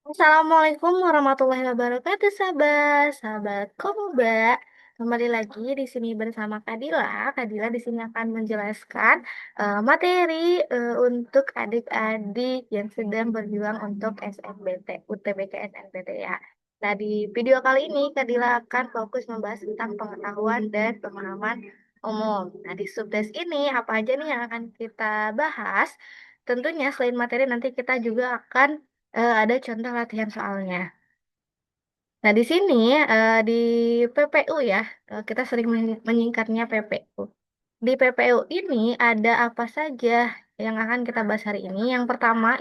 Assalamualaikum warahmatullahi wabarakatuh, sahabat, sahabat Komoba. Kembali lagi di sini bersama Kadila. Kadila di sini akan menjelaskan materi untuk adik-adik yang sedang berjuang untuk SNBT, UTBK SNBT ya. Nah, di video kali ini Kadila akan fokus membahas tentang pengetahuan dan pemahaman umum. Nah, di subtes ini apa aja nih yang akan kita bahas? Tentunya selain materi nanti kita juga akan ada contoh latihan soalnya. Nah, di sini di PPU ya, kita sering menyingkatnya PPU. Di PPU ini ada apa saja yang akan kita bahas hari ini? Yang pertama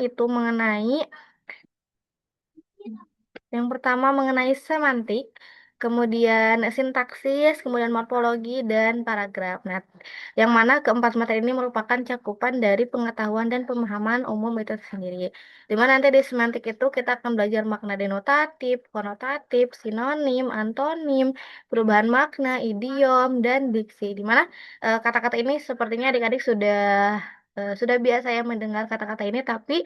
mengenai semantik, kemudian sintaksis, kemudian morfologi dan paragraf. Nah, yang mana keempat materi ini merupakan cakupan dari pengetahuan dan pemahaman umum itu sendiri. Di mana nanti di semantik itu kita akan belajar makna denotatif, konotatif, sinonim, antonim, perubahan makna, idiom, dan diksi. Di mana kata-kata ini sepertinya adik-adik sudah biasa ya mendengar kata-kata ini, tapi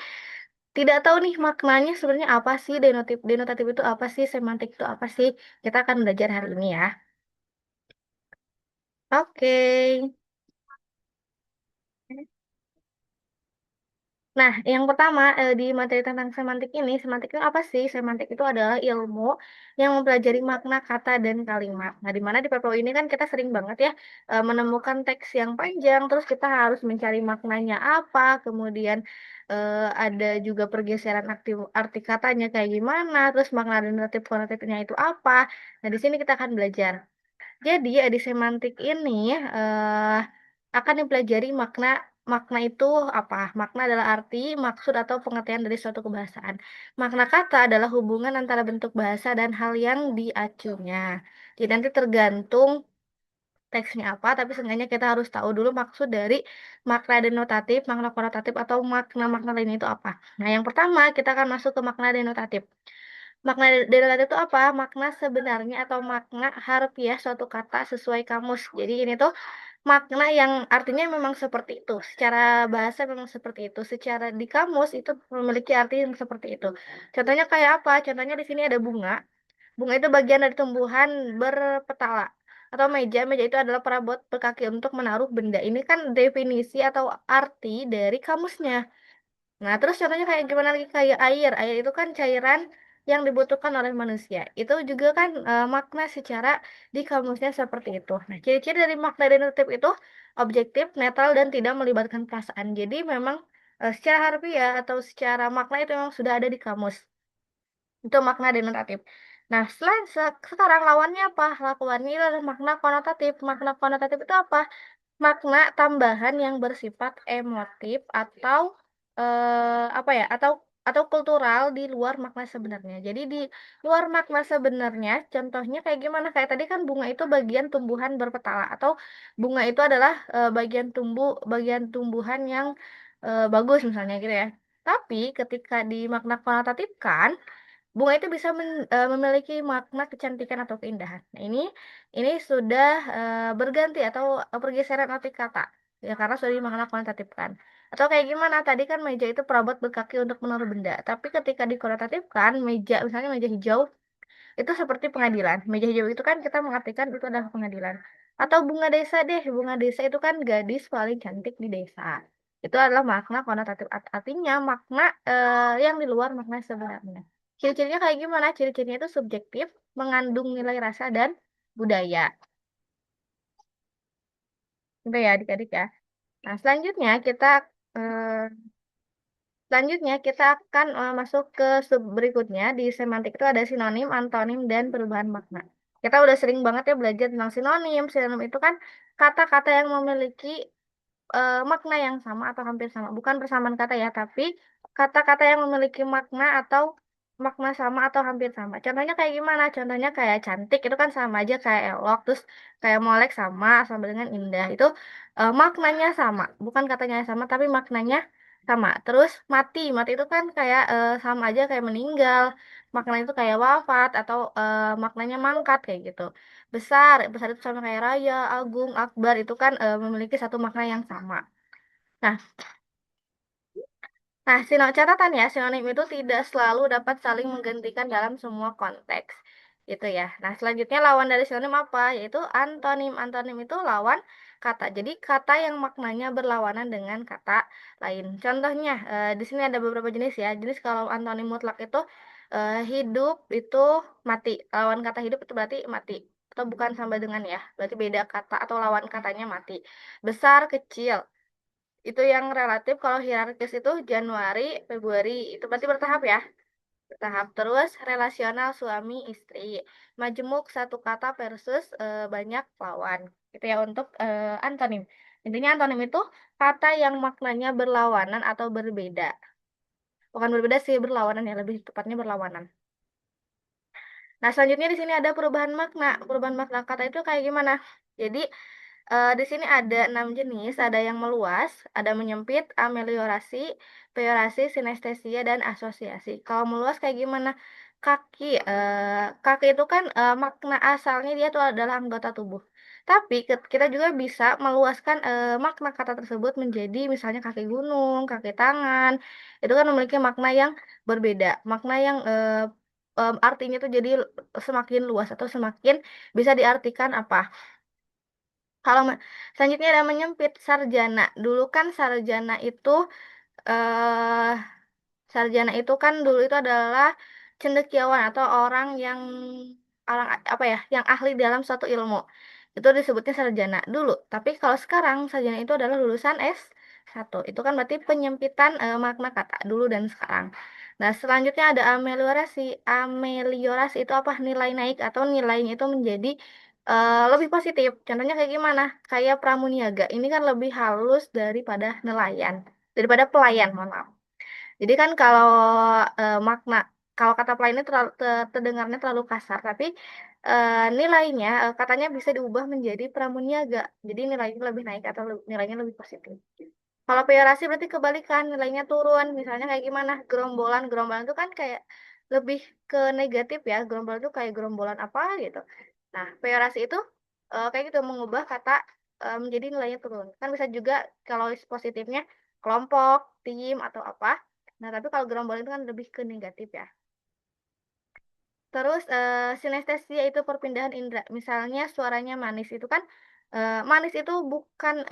tidak tahu nih maknanya sebenarnya apa sih, denotatif denotatif itu apa sih, semantik itu apa sih. Kita akan belajar hari ini ya. Oke. Nah, yang pertama di materi tentang semantik ini, semantik itu apa sih? Semantik itu adalah ilmu yang mempelajari makna kata dan kalimat. Nah, di mana di PPO ini kan kita sering banget ya menemukan teks yang panjang, terus kita harus mencari maknanya apa, kemudian ada juga pergeseran arti katanya kayak gimana, terus makna denotatif konotatifnya itu apa. Nah, di sini kita akan belajar. Jadi, di semantik ini eh, akan dipelajari makna. Makna itu apa? Makna adalah arti, maksud, atau pengertian dari suatu kebahasaan. Makna kata adalah hubungan antara bentuk bahasa dan hal yang diacunya. Jadi nanti tergantung teksnya apa, tapi seenggaknya kita harus tahu dulu maksud dari makna denotatif, makna konotatif, atau makna-makna lain itu apa. Nah, yang pertama kita akan masuk ke makna denotatif. Makna denotatif itu apa? Makna sebenarnya atau makna harfiah suatu kata sesuai kamus. Jadi ini tuh makna yang artinya memang seperti itu. Secara bahasa memang seperti itu. Secara di kamus itu memiliki arti yang seperti itu. Contohnya kayak apa? Contohnya di sini ada bunga. Bunga itu bagian dari tumbuhan berpetala. Atau meja. Meja itu adalah perabot berkaki untuk menaruh benda. Ini kan definisi atau arti dari kamusnya. Nah, terus contohnya kayak gimana lagi, kayak air. Air itu kan cairan yang dibutuhkan oleh manusia. Itu juga kan makna secara di kamusnya seperti itu. Nah, ciri-ciri dari makna denotatif itu objektif, netral, dan tidak melibatkan perasaan. Jadi memang secara harfiah atau secara makna itu memang sudah ada di kamus. Itu makna denotatif. Nah, sekarang lawannya apa? Lawannya adalah makna konotatif. Makna konotatif itu apa? Makna tambahan yang bersifat emotif atau apa ya, atau kultural di luar makna sebenarnya. Jadi di luar makna sebenarnya, contohnya kayak gimana? Kayak tadi kan bunga itu bagian tumbuhan berpetala, atau bunga itu adalah bagian tumbuhan yang bagus misalnya gitu ya. Tapi ketika di makna konotatifkan, bunga itu bisa memiliki makna kecantikan atau keindahan. Nah, ini sudah berganti atau pergeseran arti kata. Ya, karena sudah dimakna kuantitatifkan. Atau kayak gimana? Tadi kan meja itu perabot berkaki untuk menaruh benda. Tapi ketika dikonotatifkan, meja, misalnya meja hijau, itu seperti pengadilan. Meja hijau itu kan kita mengartikan itu adalah pengadilan. Atau bunga desa deh. Bunga desa itu kan gadis paling cantik di desa. Itu adalah makna konotatif. Artinya makna yang di luar makna sebenarnya. Ciri-cirinya kayak gimana? Ciri-cirinya itu subjektif, mengandung nilai rasa dan budaya. Itu ya adik-adik ya. Nah, eh, selanjutnya kita akan masuk ke sub berikutnya. Di semantik itu ada sinonim, antonim, dan perubahan makna. Kita udah sering banget ya belajar tentang sinonim. Sinonim itu kan kata-kata yang memiliki makna yang sama atau hampir sama. Bukan persamaan kata ya, tapi kata-kata yang memiliki makna atau makna sama atau hampir sama. Contohnya kayak gimana? Contohnya kayak cantik itu kan sama aja kayak elok, terus kayak molek sama dengan indah. Itu maknanya sama, bukan katanya yang sama, tapi maknanya sama. Terus mati, mati itu kan kayak sama aja kayak meninggal. Maknanya itu kayak wafat atau maknanya mangkat kayak gitu. Besar, besar itu sama kayak raya, agung, akbar itu kan memiliki satu makna yang sama. Nah, Nah, catatan ya, sinonim itu tidak selalu dapat saling menggantikan dalam semua konteks. Gitu ya. Nah, selanjutnya lawan dari sinonim apa? Yaitu antonim. Antonim itu lawan kata. Jadi, kata yang maknanya berlawanan dengan kata lain. Contohnya, di sini ada beberapa jenis ya. Jenis kalau antonim mutlak itu hidup itu mati. Lawan kata hidup itu berarti mati. Atau bukan sama dengan ya. Berarti beda kata atau lawan katanya mati. Besar, kecil itu yang relatif. Kalau hierarkis itu Januari, Februari, itu berarti bertahap ya, bertahap. Terus relasional suami istri, majemuk satu kata versus banyak lawan, itu ya untuk antonim. Intinya antonim itu kata yang maknanya berlawanan atau berbeda, bukan berbeda sih, berlawanan ya, lebih tepatnya berlawanan. Nah, selanjutnya di sini ada perubahan makna. Perubahan makna kata itu kayak gimana? Jadi, di sini ada 6 jenis, ada yang meluas, ada menyempit, ameliorasi, peyorasi, sinestesia, dan asosiasi. Kalau meluas kayak gimana? Kaki, kaki itu kan makna asalnya dia tuh adalah anggota tubuh. Tapi kita juga bisa meluaskan makna kata tersebut menjadi misalnya kaki gunung, kaki tangan. Itu kan memiliki makna yang berbeda, makna yang artinya tuh jadi semakin luas atau semakin bisa diartikan apa. Kalau selanjutnya ada menyempit sarjana. Dulu kan eh sarjana itu kan dulu itu adalah cendekiawan atau orang apa ya, yang ahli dalam suatu ilmu. Itu disebutnya sarjana dulu. Tapi kalau sekarang sarjana itu adalah lulusan S1. Itu kan berarti penyempitan makna kata dulu dan sekarang. Nah, selanjutnya ada ameliorasi. Ameliorasi itu apa? Nilai naik atau nilainya itu menjadi lebih positif. Contohnya kayak gimana? Kayak pramuniaga. Ini kan lebih halus daripada nelayan, daripada pelayan, mohon maaf. Jadi kan kalau makna, kalau kata pelayan ini terlalu terdengarnya terlalu kasar, tapi nilainya katanya bisa diubah menjadi pramuniaga. Jadi nilainya lebih naik atau nilainya lebih positif. Kalau peyorasi berarti kebalikan, nilainya turun. Misalnya kayak gimana? Gerombolan, gerombolan itu kan kayak lebih ke negatif ya. Gerombolan itu kayak gerombolan apa gitu. Nah, peyorasi itu kayak gitu, mengubah kata menjadi nilainya turun. Kan bisa juga kalau positifnya kelompok, tim atau apa. Nah, tapi kalau gerombolan itu kan lebih ke negatif ya. Terus sinestesia itu perpindahan indera. Misalnya suaranya manis itu kan manis itu bukan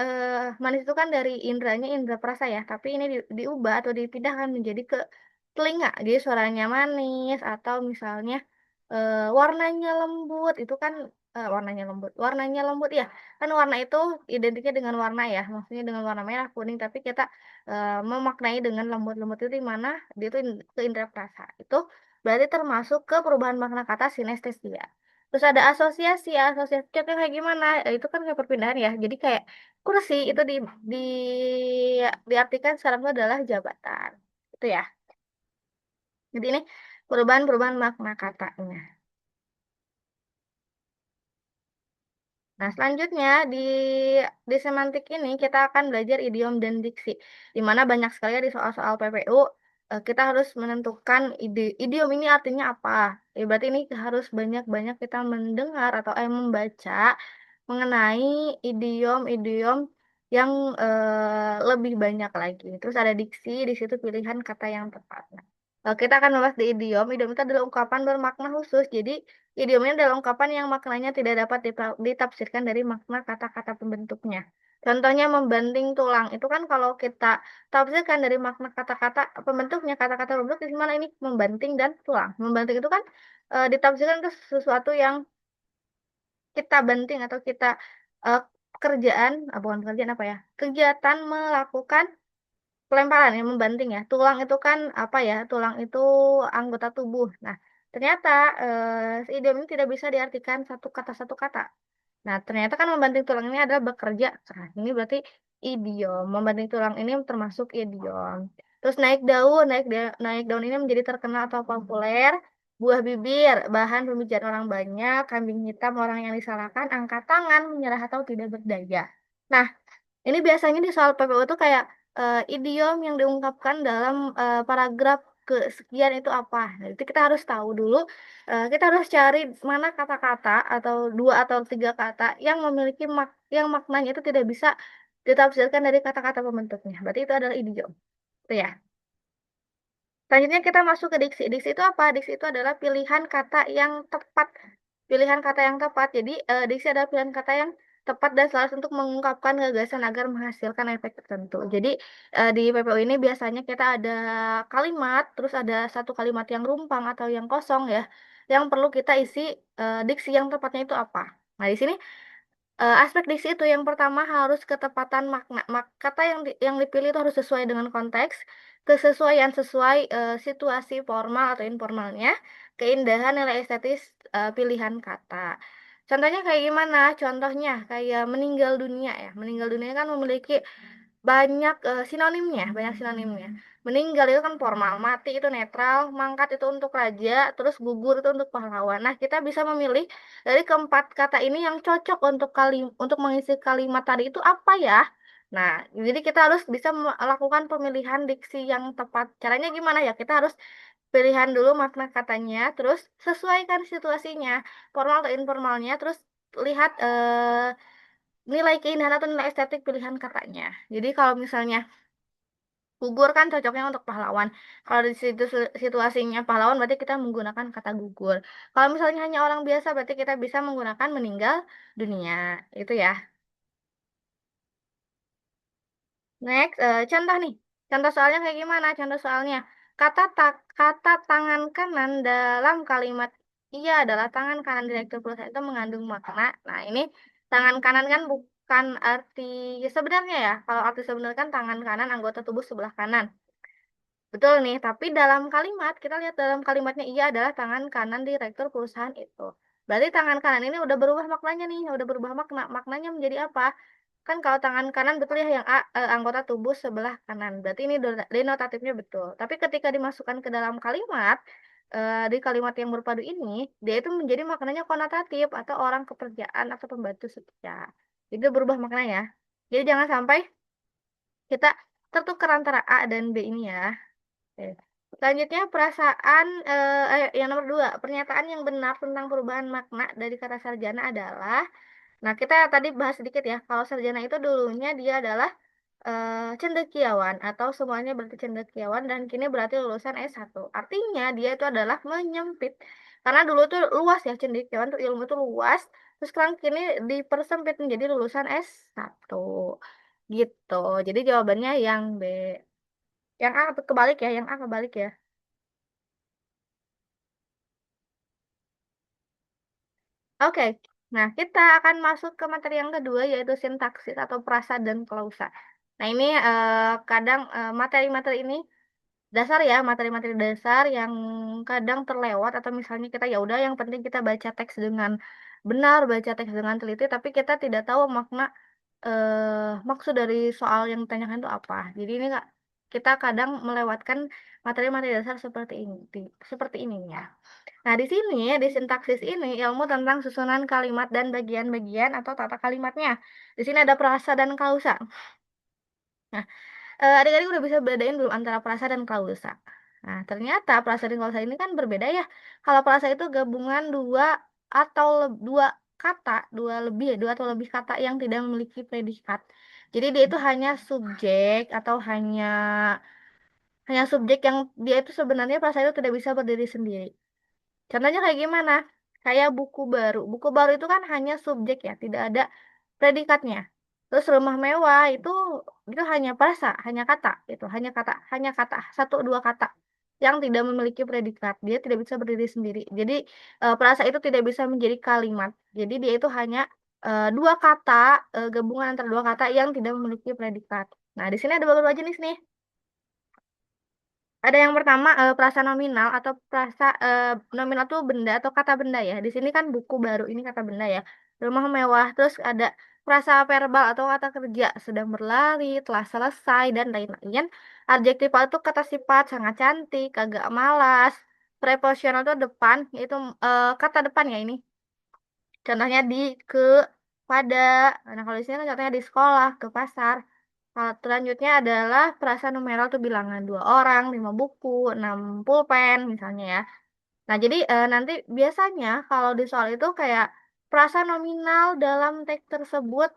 manis itu kan dari indranya indera perasa ya, tapi ini diubah atau dipindahkan menjadi ke telinga. Jadi suaranya manis atau misalnya warnanya lembut itu kan warnanya lembut ya. Kan warna itu identiknya dengan warna ya, maksudnya dengan warna merah, kuning, tapi kita memaknai dengan lembut-lembut itu di mana dia itu ke indera perasa. Itu berarti termasuk ke perubahan makna kata sinestesia. Terus ada asosiasi, asosiasi contohnya kayak gimana? Itu kan kayak perpindahan ya. Jadi kayak kursi itu di diartikan sekarang itu adalah jabatan. Itu ya. Jadi ini perubahan-perubahan makna katanya. Nah, selanjutnya di semantik ini kita akan belajar idiom dan diksi. Di mana banyak sekali ya di soal-soal PPU kita harus menentukan idiom ini artinya apa. Ya, berarti ini harus banyak-banyak kita mendengar atau membaca mengenai idiom-idiom yang lebih banyak lagi. Terus ada diksi, di situ pilihan kata yang tepat. Nah, kita akan membahas di idiom. Idiom itu adalah ungkapan bermakna khusus. Jadi, idiom ini adalah ungkapan yang maknanya tidak dapat ditafsirkan dari makna kata-kata pembentuknya. Contohnya membanting tulang. Itu kan kalau kita tafsirkan dari makna kata-kata pembentuknya, kata-kata pembentuk di mana ini membanting dan tulang. Membanting itu kan ditafsirkan itu sesuatu yang kita banting atau kita eh, kerjaan, bukan pekerjaan apa ya, kegiatan melakukan pelemparan yang membanting ya. Tulang itu kan apa ya? Tulang itu anggota tubuh. Nah, ternyata idiom ini tidak bisa diartikan satu kata. Nah, ternyata kan membanting tulang ini adalah bekerja. Nah, ini berarti idiom. Membanting tulang ini termasuk idiom. Terus naik daun ini menjadi terkenal atau populer. Buah bibir, bahan pembicaraan orang banyak, kambing hitam, orang yang disalahkan, angkat tangan, menyerah atau tidak berdaya. Nah, ini biasanya di soal PPU tuh kayak idiom yang diungkapkan dalam paragraf kesekian itu apa. Nah, itu kita harus tahu dulu. Kita harus cari mana kata-kata atau dua atau tiga kata yang memiliki yang maknanya itu tidak bisa ditafsirkan dari kata-kata pembentuknya. Berarti itu adalah idiom. Itu ya. Selanjutnya kita masuk ke diksi. Diksi itu apa? Diksi itu adalah pilihan kata yang tepat. Pilihan kata yang tepat. Jadi, diksi adalah pilihan kata yang tepat dan selaras untuk mengungkapkan gagasan agar menghasilkan efek tertentu. Jadi, di PPO ini biasanya kita ada kalimat, terus ada satu kalimat yang rumpang atau yang kosong ya, yang perlu kita isi, diksi yang tepatnya itu apa. Nah, di sini aspek diksi itu yang pertama harus ketepatan makna. Kata yang dipilih itu harus sesuai dengan konteks, kesesuaian sesuai situasi formal atau informalnya, keindahan nilai estetis pilihan kata. Contohnya kayak gimana? Contohnya kayak meninggal dunia ya. Meninggal dunia kan memiliki banyak banyak sinonimnya. Meninggal itu kan formal, mati itu netral, mangkat itu untuk raja, terus gugur itu untuk pahlawan. Nah, kita bisa memilih dari keempat kata ini yang cocok untuk mengisi kalimat tadi itu apa ya? Nah, jadi kita harus bisa melakukan pemilihan diksi yang tepat. Caranya gimana ya? Kita harus pilihan dulu makna katanya, terus sesuaikan situasinya, formal atau informalnya, terus lihat nilai keindahan atau nilai estetik pilihan katanya. Jadi kalau misalnya gugur kan cocoknya untuk pahlawan. Kalau di situ situasinya pahlawan berarti kita menggunakan kata gugur. Kalau misalnya hanya orang biasa berarti kita bisa menggunakan meninggal dunia. Itu ya. Next, contoh nih. Contoh soalnya kayak gimana? Contoh soalnya. Kata tangan kanan dalam kalimat ia adalah tangan kanan direktur perusahaan itu mengandung makna. Nah, ini tangan kanan kan bukan arti sebenarnya ya. Kalau arti sebenarnya kan tangan kanan anggota tubuh sebelah kanan. Betul nih, tapi dalam kalimat, kita lihat dalam kalimatnya ia adalah tangan kanan direktur perusahaan itu. Berarti tangan kanan ini udah berubah maknanya nih, udah berubah makna. Maknanya menjadi apa? Kan kalau tangan kanan betul ya yang anggota tubuh sebelah kanan. Berarti ini denotatifnya betul. Tapi ketika dimasukkan ke dalam kalimat, di kalimat yang berpadu ini, dia itu menjadi maknanya konotatif atau orang kepercayaan atau pembantu setia. Jadi berubah maknanya. Jadi jangan sampai kita tertukar antara A dan B ini ya. Oke. Selanjutnya perasaan yang nomor dua, pernyataan yang benar tentang perubahan makna dari kata sarjana adalah, nah kita tadi bahas sedikit ya, kalau sarjana itu dulunya dia adalah cendekiawan atau semuanya berarti cendekiawan dan kini berarti lulusan S1. Artinya dia itu adalah menyempit. Karena dulu tuh luas ya cendekiawan tuh ilmu itu luas, terus sekarang kini dipersempit menjadi lulusan S1. Gitu. Jadi jawabannya yang B. Yang A kebalik ya, yang A kebalik ya. Oke, nah kita akan masuk ke materi yang kedua yaitu sintaksis atau prasa dan klausa. Nah ini kadang materi-materi ini dasar ya, materi-materi dasar yang kadang terlewat atau misalnya kita ya udah yang penting kita baca teks dengan benar, baca teks dengan teliti, tapi kita tidak tahu maksud dari soal yang ditanyakan itu apa. Jadi ini Kak, kita kadang melewatkan materi-materi dasar seperti ini ya. Nah, di sini, di sintaksis ini, ilmu tentang susunan kalimat dan bagian-bagian atau tata kalimatnya. Di sini ada prasa dan klausa. Nah, adik-adik udah bisa bedain belum antara prasa dan klausa? Nah, ternyata prasa dan klausa ini kan berbeda ya. Kalau prasa itu gabungan dua kata, dua atau lebih kata yang tidak memiliki predikat. Jadi dia itu hanya subjek atau hanya subjek yang dia itu sebenarnya prasa itu tidak bisa berdiri sendiri. Contohnya kayak gimana? Kayak buku baru. Buku baru itu kan hanya subjek ya, tidak ada predikatnya. Terus rumah mewah itu hanya prasa, hanya kata, satu dua kata yang tidak memiliki predikat. Dia tidak bisa berdiri sendiri. Jadi prasa itu tidak bisa menjadi kalimat. Jadi dia itu hanya dua kata, gabungan antara dua kata yang tidak memiliki predikat. Nah, di sini ada beberapa jenis nih. Ada yang pertama prasa nominal atau nominal tuh benda atau kata benda ya. Di sini kan buku baru ini kata benda ya. Rumah mewah, terus ada prasa verbal atau kata kerja sedang berlari, telah selesai dan lain-lain. Adjektif itu kata sifat sangat cantik, agak malas. Prepositional itu depan, yaitu kata depan ya ini. Contohnya di, ke, pada. Nah, kalau di sini kan contohnya di sekolah, ke pasar. Selanjutnya adalah perasa numeral tuh bilangan dua orang, lima buku, enam pulpen misalnya ya. Nah, jadi nanti biasanya kalau di soal itu kayak perasa nominal dalam teks tersebut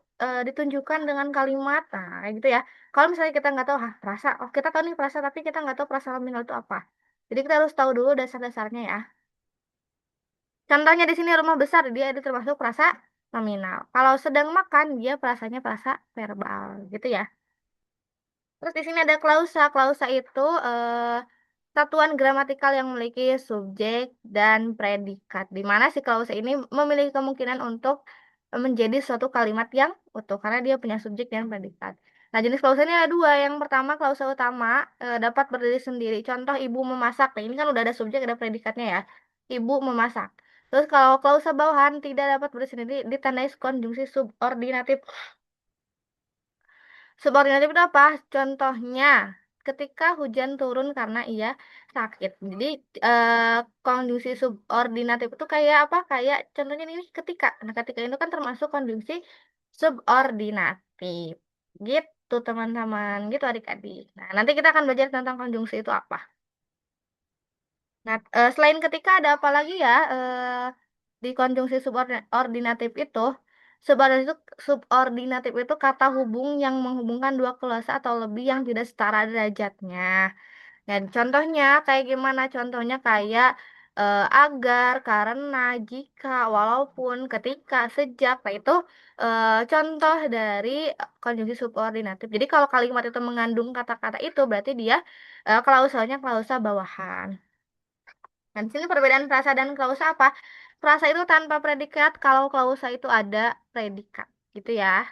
ditunjukkan dengan kalimat, nah kayak gitu ya. Kalau misalnya kita nggak tahu, perasa, oh kita tahu nih perasa, tapi kita nggak tahu perasa nominal itu apa. Jadi kita harus tahu dulu dasar-dasarnya ya. Contohnya di sini rumah besar dia itu termasuk frasa nominal. Kalau sedang makan dia frasanya frasa verbal gitu ya. Terus di sini ada klausa. Klausa itu satuan gramatikal yang memiliki subjek dan predikat. Di mana si klausa ini memiliki kemungkinan untuk menjadi suatu kalimat yang utuh karena dia punya subjek dan predikat. Nah, jenis klausa ini ada dua. Yang pertama, klausa utama dapat berdiri sendiri. Contoh ibu memasak. Nah, ini kan udah ada subjek, ada predikatnya ya. Ibu memasak. Terus kalau klausa bawahan tidak dapat berdiri sendiri ditandai konjungsi subordinatif. Subordinatif itu apa? Contohnya, ketika hujan turun karena ia sakit. Jadi, konjungsi subordinatif itu kayak apa? Kayak contohnya ini ketika. Nah, ketika itu kan termasuk konjungsi subordinatif. Gitu, teman-teman. Gitu, adik-adik. Nah, nanti kita akan belajar tentang konjungsi itu apa. Nah, selain ketika ada apa lagi ya? Di konjungsi subordinatif itu, subordinatif itu kata hubung yang menghubungkan dua keluarga atau lebih yang tidak setara derajatnya. Dan contohnya kayak gimana? Contohnya kayak agar, karena, jika, walaupun, ketika, sejak. Nah, itu contoh dari konjungsi subordinatif. Jadi kalau kalimat itu mengandung kata-kata itu berarti dia klausalnya klausa bawahan. Dan di sini perbedaan frasa dan klausa apa? Frasa itu tanpa predikat, kalau klausa itu ada predikat, gitu ya.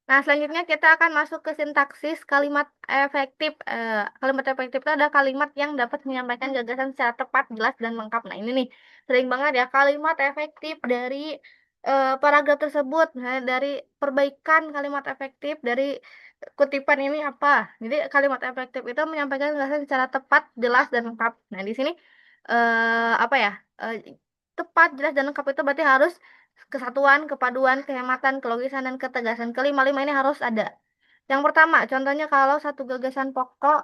Nah, selanjutnya kita akan masuk ke sintaksis kalimat efektif. Kalimat efektif itu ada kalimat yang dapat menyampaikan gagasan secara tepat, jelas, dan lengkap. Nah, ini nih, sering banget ya kalimat efektif dari paragraf tersebut. Nah, dari perbaikan kalimat efektif dari kutipan ini apa? Jadi, kalimat efektif itu menyampaikan gagasan secara tepat, jelas, dan lengkap. Nah, di sini apa ya? Eh, Tepat, jelas, dan lengkap itu berarti harus kesatuan, kepaduan, kehematan, kelogisan, dan ketegasan. Kelima-lima ini harus ada. Yang pertama, contohnya kalau satu gagasan pokok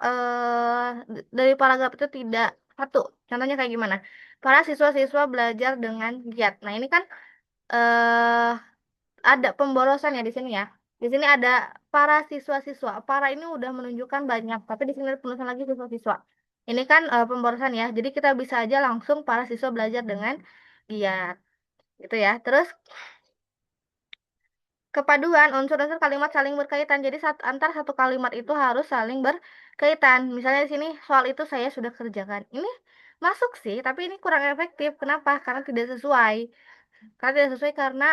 dari paragraf itu tidak satu. Contohnya kayak gimana? Para siswa-siswa belajar dengan giat. Nah, ini kan eh ada pemborosan ya di sini ya. Di sini ada para siswa-siswa. Para ini udah menunjukkan banyak, tapi di sini ada penulisan lagi siswa-siswa. Ini kan pemborosan ya. Jadi kita bisa aja langsung para siswa belajar dengan giat gitu ya. Terus kepaduan unsur-unsur kalimat saling berkaitan. Jadi antar satu kalimat itu harus saling berkaitan. Misalnya di sini soal itu saya sudah kerjakan. Ini masuk sih, tapi ini kurang efektif. Kenapa? Karena tidak sesuai. Karena tidak sesuai karena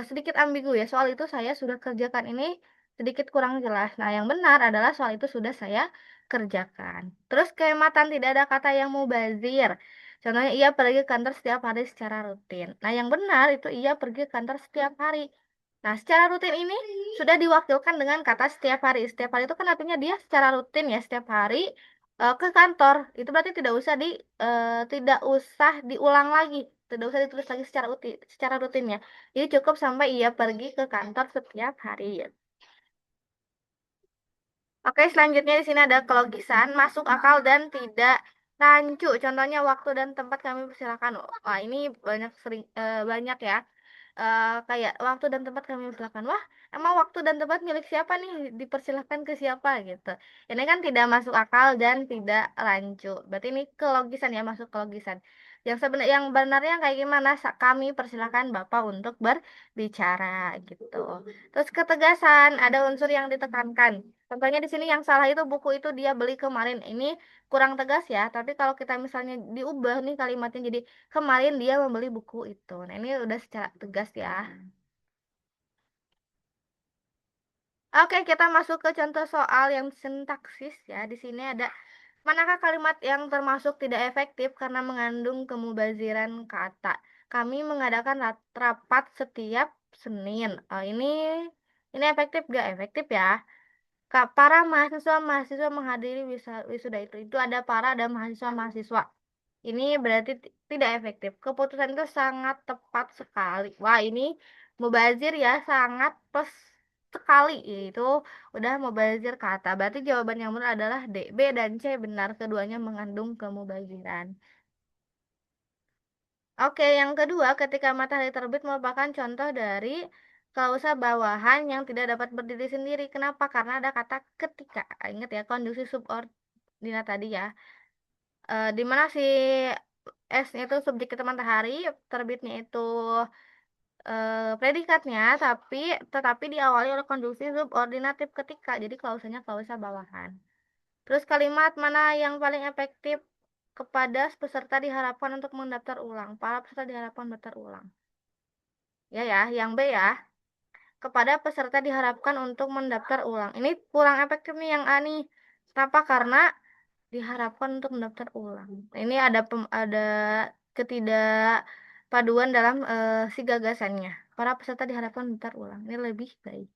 sedikit ambigu ya. Soal itu saya sudah kerjakan. Ini sedikit kurang jelas. Nah, yang benar adalah soal itu sudah saya kerjakan. Terus kehematan tidak ada kata yang mubazir. Contohnya ia pergi ke kantor setiap hari secara rutin. Nah, yang benar itu ia pergi ke kantor setiap hari. Nah, secara rutin ini sudah diwakilkan dengan kata setiap hari. Setiap hari itu kan artinya dia secara rutin ya, setiap hari ke kantor. Itu berarti tidak usah diulang lagi, tidak usah ditulis lagi secara rutin ya. Jadi cukup sampai ia pergi ke kantor setiap hari. Oke, selanjutnya di sini ada kelogisan, masuk akal dan tidak rancu. Contohnya waktu dan tempat kami persilakan. Wah, ini banyak ya. Kayak waktu dan tempat kami persilakan. Wah, emang waktu dan tempat milik siapa nih? Dipersilahkan ke siapa gitu. Ini kan tidak masuk akal dan tidak rancu. Berarti ini kelogisan ya, masuk kelogisan. Yang benarnya kayak gimana? Kami persilahkan Bapak untuk berbicara gitu. Terus ketegasan, ada unsur yang ditekankan. Contohnya di sini yang salah itu buku itu dia beli kemarin. Ini kurang tegas ya, tapi kalau kita misalnya diubah nih kalimatnya jadi kemarin dia membeli buku itu. Nah, ini udah secara tegas ya. Oke, kita masuk ke contoh soal yang sintaksis ya. Di sini ada manakah kalimat yang termasuk tidak efektif karena mengandung kemubaziran kata. Kami mengadakan rapat setiap Senin. Ini efektif gak efektif ya? Kak, para mahasiswa menghadiri wisuda itu ada para ada mahasiswa-mahasiswa. Ini berarti tidak efektif. Keputusan itu sangat tepat sekali. Wah, ini mubazir ya, sangat pas sekali. Itu udah mubazir kata. Berarti jawaban yang benar adalah D, B dan C benar. Keduanya mengandung kemubaziran. Oke, yang kedua, ketika matahari terbit merupakan contoh dari klausa bawahan yang tidak dapat berdiri sendiri. Kenapa? Karena ada kata ketika. Ingat ya, konjungsi subordinat tadi ya. Di mana si S-nya itu subjek kita matahari, terbitnya itu predikatnya, tetapi diawali oleh konjungsi subordinatif ketika. Jadi klausanya klausa bawahan. Terus kalimat mana yang paling efektif kepada peserta diharapkan untuk mendaftar ulang? Para peserta diharapkan mendaftar ulang. Ya ya, yang B ya. Kepada peserta diharapkan untuk mendaftar ulang. Ini kurang efektif nih yang A nih. Kenapa? Karena diharapkan untuk mendaftar ulang. Nah, ini ada ketidakpaduan dalam si gagasannya. Para peserta diharapkan mendaftar ulang. Ini lebih baik.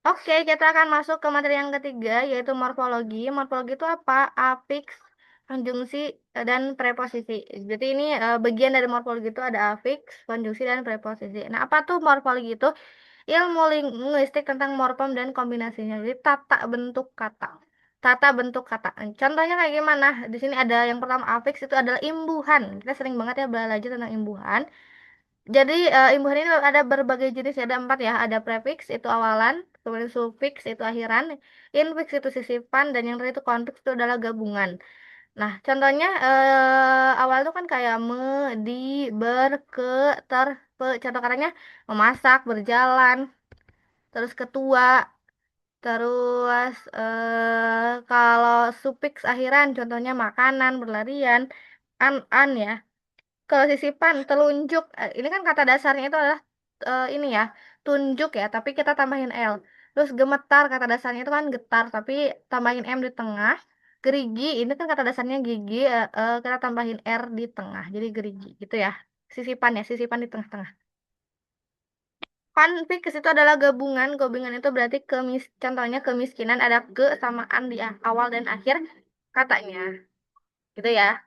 Oke, kita akan masuk ke materi yang ketiga, yaitu morfologi. Morfologi itu apa? Afiks, konjungsi, dan preposisi. Jadi ini bagian dari morfologi itu ada afiks, konjungsi, dan preposisi. Nah, apa tuh morfologi itu? Ilmu linguistik tentang morfem dan kombinasinya. Jadi tata bentuk kata. Tata bentuk kata. Contohnya kayak gimana? Di sini ada yang pertama afiks itu adalah imbuhan. Kita sering banget ya belajar tentang imbuhan. Jadi imbuhan ini ada berbagai jenis, ada empat ya. Ada prefiks itu awalan, kemudian sufiks itu akhiran, infiks itu sisipan, dan yang terakhir itu konfiks itu adalah gabungan. Nah, contohnya awal itu kan kayak me, di, ber, ke, ter, pe. Contoh katanya memasak, berjalan, terus ketua, terus kalau sufiks akhiran, contohnya makanan, berlarian, an ya. Kalau sisipan, telunjuk, ini kan kata dasarnya itu adalah ini ya, tunjuk ya, tapi kita tambahin L. Terus gemetar, kata dasarnya itu kan getar, tapi tambahin M di tengah. Gerigi, ini kan kata dasarnya gigi, kita tambahin R di tengah, jadi gerigi, gitu ya. Sisipan ya, sisipan di tengah-tengah. Konfiks itu adalah gabungan, gabungan itu berarti contohnya kemiskinan ada ke sama an di awal dan akhir katanya, gitu ya.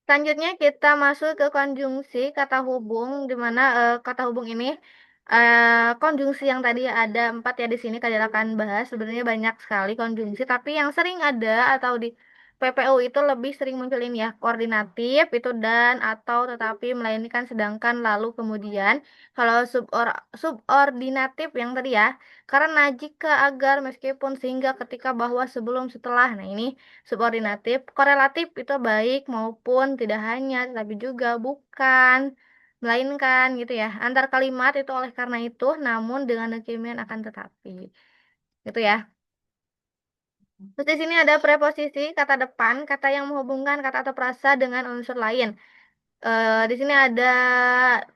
Selanjutnya kita masuk ke konjungsi kata hubung, di mana kata hubung ini konjungsi yang tadi ada empat ya di sini kalian akan bahas. Sebenarnya banyak sekali konjungsi, tapi yang sering ada atau di PPU itu lebih sering muncul ini ya koordinatif itu dan atau tetapi melainkan sedangkan lalu kemudian. Kalau subordinatif yang tadi ya karena jika agar meskipun sehingga ketika bahwa sebelum setelah. Nah ini subordinatif, korelatif itu baik maupun tidak hanya, tapi juga bukan, melainkan gitu ya. Antar kalimat itu oleh karena itu, namun dengan demikian akan tetapi. Gitu ya. Terus di sini ada preposisi, kata depan, kata yang menghubungkan kata atau frasa dengan unsur lain. Di sini ada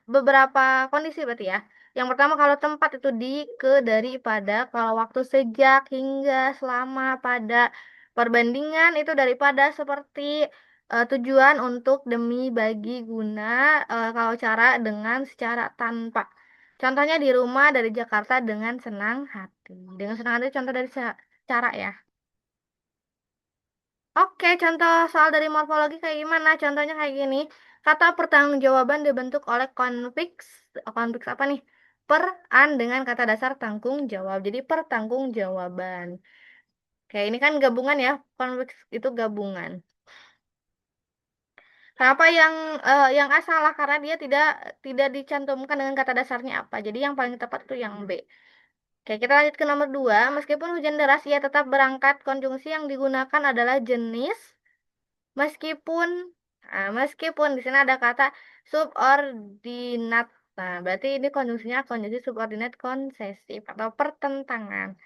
beberapa kondisi berarti ya. Yang pertama kalau tempat itu di, ke, dari, pada. Kalau waktu sejak, hingga, selama, pada. Perbandingan itu daripada seperti tujuan untuk, demi, bagi, guna. Kalau cara dengan, secara, tanpa. Contohnya di rumah dari Jakarta dengan senang hati. Dengan senang hati contoh dari cara ya. Oke, contoh soal dari morfologi kayak gimana? Contohnya kayak gini. Kata pertanggungjawaban dibentuk oleh konfiks. Konfiks apa nih? Per, an dengan kata dasar tanggung jawab. Jadi pertanggungjawaban. Kayak ini kan gabungan ya. Konfiks itu gabungan. Kenapa yang A salah? Karena dia tidak dicantumkan dengan kata dasarnya apa. Jadi yang paling tepat itu yang B. Oke, kita lanjut ke nomor 2. Meskipun hujan deras, ia tetap berangkat. Konjungsi yang digunakan adalah jenis. Meskipun, meskipun di sana ada kata subordinat. Nah, berarti ini konjungsinya konjungsi subordinat konsesif atau pertentangan.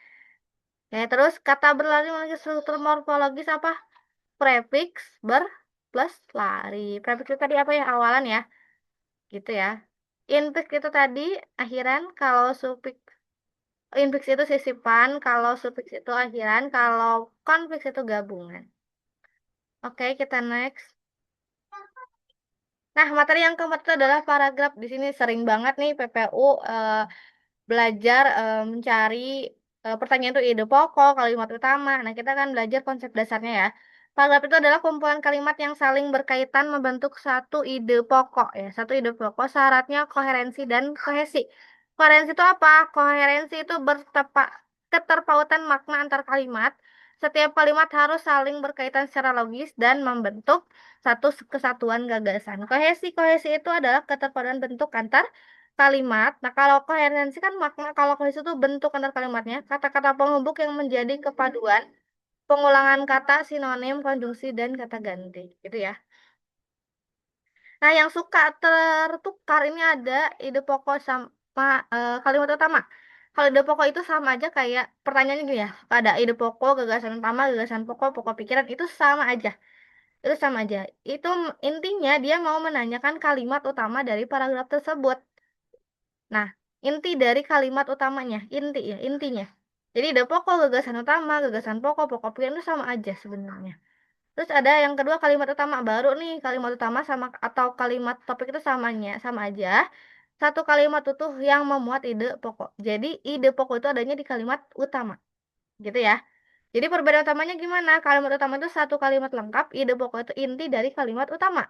Ya, terus kata berlari memiliki struktur morfologis apa? Prefiks ber plus lari. Prefiks itu tadi apa ya? Awalan ya. Gitu ya. Infiks itu tadi akhiran, kalau sufiks infiks itu sisipan, kalau sufiks itu akhiran, kalau konfiks itu gabungan. Oke, kita next. Nah, materi yang keempat itu adalah paragraf. Di sini sering banget nih PPU belajar mencari pertanyaan itu ide pokok, kalimat utama. Nah, kita akan belajar konsep dasarnya ya. Paragraf itu adalah kumpulan kalimat yang saling berkaitan membentuk satu ide pokok ya. Satu ide pokok syaratnya koherensi dan kohesi. Koherensi itu apa? Koherensi itu keterpautan makna antar kalimat Setiap kalimat harus saling berkaitan secara logis dan membentuk satu kesatuan gagasan. Kohesi, kohesi itu adalah keterpaduan bentuk antar kalimat. Nah, kalau koherensi kan makna, kalau kohesi itu bentuk antar kalimatnya, kata-kata penghubung yang menjadi kepaduan, pengulangan kata, sinonim, konjungsi, dan kata ganti. Gitu ya. Nah, yang suka tertukar ini ada ide pokok sama kalimat utama. Kalau ide pokok itu sama aja kayak pertanyaannya gini ya. Ada ide pokok, gagasan utama, gagasan pokok, pokok pikiran itu sama aja. Itu sama aja. Itu intinya dia mau menanyakan kalimat utama dari paragraf tersebut. Nah, inti dari kalimat utamanya, inti ya, intinya. Jadi ide pokok, gagasan utama, gagasan pokok, pokok pikiran itu sama aja sebenarnya. Terus ada yang kedua kalimat utama baru nih kalimat utama sama atau kalimat topik itu sama aja. Satu kalimat utuh yang memuat ide pokok. Jadi ide pokok itu adanya di kalimat utama, gitu ya. Jadi perbedaan utamanya gimana? Kalimat utama itu satu kalimat lengkap, ide pokok itu inti dari kalimat utama.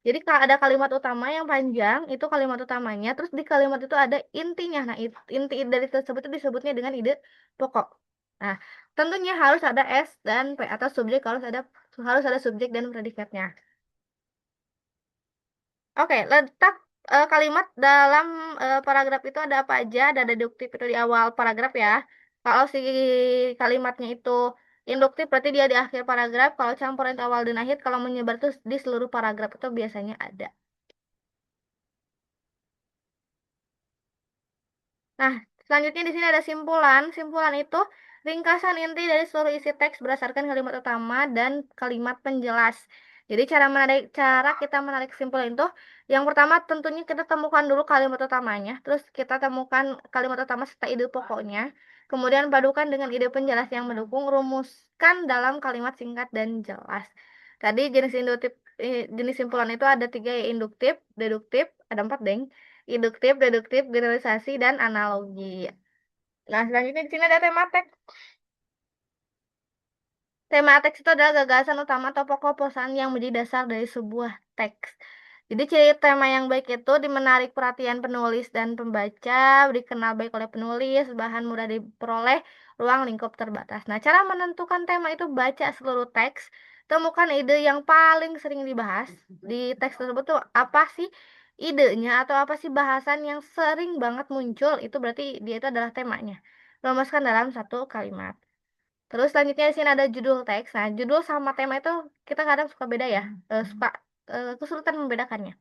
Jadi kalau ada kalimat utama yang panjang, itu kalimat utamanya, terus di kalimat itu ada intinya. Nah, inti dari tersebut itu disebutnya dengan ide pokok. Nah, tentunya harus ada S dan P atau subjek harus ada subjek dan predikatnya. Oke, letak kalimat dalam paragraf itu ada apa aja? Ada deduktif itu di awal paragraf ya. Kalau si kalimatnya itu induktif berarti dia di akhir paragraf. Kalau campuran itu awal dan akhir, kalau menyebar itu di seluruh paragraf itu biasanya ada. Nah, selanjutnya di sini ada simpulan. Simpulan itu ringkasan inti dari seluruh isi teks berdasarkan kalimat utama dan kalimat penjelas. Jadi cara kita menarik kesimpulan itu, yang pertama tentunya kita temukan dulu kalimat utamanya, terus kita temukan kalimat utama serta ide pokoknya, kemudian padukan dengan ide penjelas yang mendukung, rumuskan dalam kalimat singkat dan jelas. Tadi jenis simpulan itu ada tiga ya, induktif, deduktif, ada empat deng. Induktif, deduktif, generalisasi, dan analogi. Nah, selanjutnya di sini ada tema teks. Tema teks itu adalah gagasan utama atau pokok pesan yang menjadi dasar dari sebuah teks. Jadi ciri tema yang baik itu menarik perhatian penulis dan pembaca, dikenal baik oleh penulis, bahan mudah diperoleh, ruang lingkup terbatas. Nah, cara menentukan tema itu baca seluruh teks, temukan ide yang paling sering dibahas di teks tersebut tuh apa sih idenya atau apa sih bahasan yang sering banget muncul, itu berarti dia itu adalah temanya. Rumuskan dalam satu kalimat. Terus selanjutnya di sini ada judul teks. Nah, judul sama tema itu kita kadang suka beda ya, suka kesulitan membedakannya.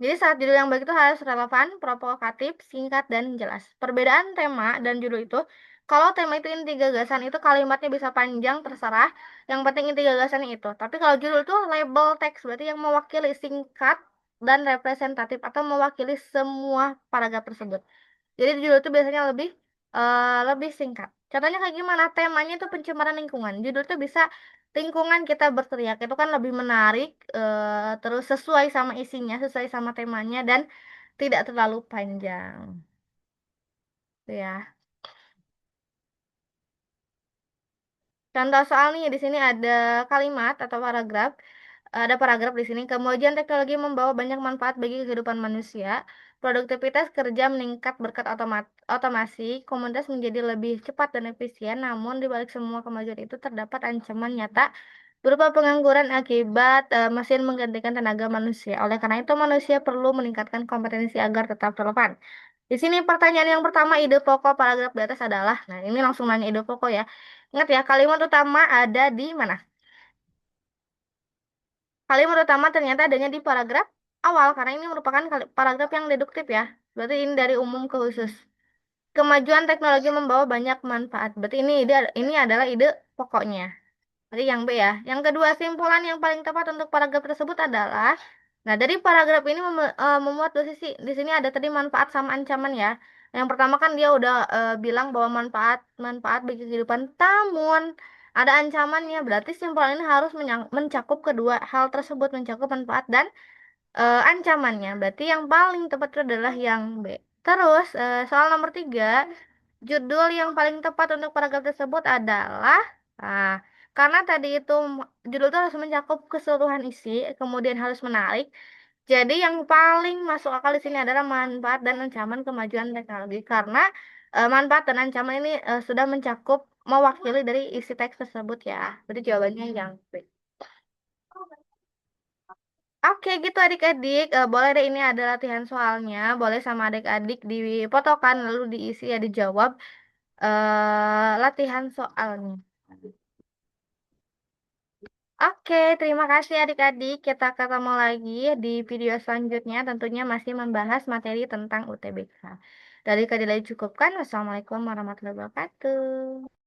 Jadi saat judul yang baik itu harus relevan, provokatif, singkat, dan jelas. Perbedaan tema dan judul itu, kalau tema itu inti gagasan itu kalimatnya bisa panjang, terserah. Yang penting inti gagasannya itu. Tapi kalau judul itu label teks, berarti yang mewakili singkat dan representatif atau mewakili semua paragraf tersebut. Jadi judul itu biasanya lebih singkat. Contohnya kayak gimana? Temanya itu pencemaran lingkungan. Judul itu bisa lingkungan kita berteriak. Itu kan lebih menarik, terus sesuai sama isinya, sesuai sama temanya dan tidak terlalu panjang. Gitu ya. Contoh soal nih di sini ada kalimat atau paragraf. Ada paragraf di sini. Kemajuan teknologi membawa banyak manfaat bagi kehidupan manusia. Produktivitas kerja meningkat berkat otomasi. Komunitas menjadi lebih cepat dan efisien. Namun di balik semua kemajuan itu terdapat ancaman nyata berupa pengangguran akibat mesin menggantikan tenaga manusia. Oleh karena itu manusia perlu meningkatkan kompetensi agar tetap relevan. Di sini pertanyaan yang pertama ide pokok paragraf di atas adalah, nah ini langsung nanya ide pokok ya. Ingat ya, kalimat utama ada di mana? Kalimat utama ternyata adanya di paragraf awal karena ini merupakan paragraf yang deduktif ya. Berarti ini dari umum ke khusus. Kemajuan teknologi membawa banyak manfaat. Berarti ini adalah ide pokoknya. Berarti yang B ya. Yang kedua, simpulan yang paling tepat untuk paragraf tersebut adalah, nah dari paragraf ini memuat dua sisi. Di sini ada tadi manfaat sama ancaman ya. Yang pertama kan dia udah bilang bahwa manfaat manfaat bagi kehidupan, namun ada ancamannya. Berarti simpulan ini harus mencakup kedua hal tersebut, mencakup manfaat dan ancamannya. Berarti yang paling tepat itu adalah yang B. Terus soal nomor 3, judul yang paling tepat untuk paragraf tersebut adalah, nah, karena tadi itu judul itu harus mencakup keseluruhan isi, kemudian harus menarik. Jadi yang paling masuk akal di sini adalah manfaat dan ancaman kemajuan teknologi karena manfaat dan ancaman ini sudah mencakup mewakili dari isi teks tersebut ya. Berarti jawabannya yang B. Oke gitu adik-adik. Boleh deh ini ada latihan soalnya, boleh sama adik-adik difotokan lalu diisi ya dijawab latihan soalnya. Oke, terima kasih adik-adik. Kita ketemu lagi di video selanjutnya, tentunya masih membahas materi tentang UTBK. Dari Kadilai cukupkan. Wassalamualaikum warahmatullahi wabarakatuh.